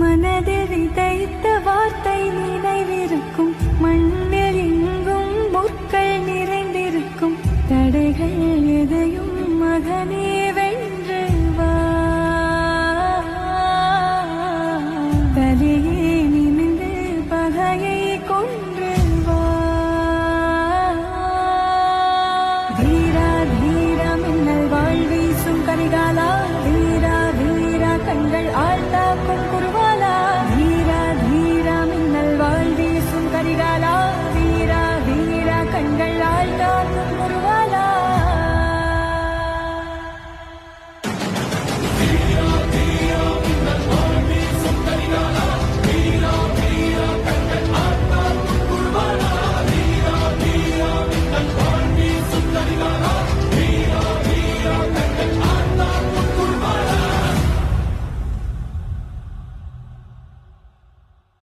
மனதில் விதைத்த வார்த்தை நினைவிருக்கும், மண்ணில் எங்கும் முற்கள் நிறைந்திருக்கும். தடைகள் எதையும் மகனே வென்று வா, தலையே நிமிந்து பகையை கொன்று வா. வீரா வீரா மின்னல் வாழ் வீசும் கரிகாலா, வீரா வீரா கண்கள் ஆழ்ந்தாக்கும் குருவா.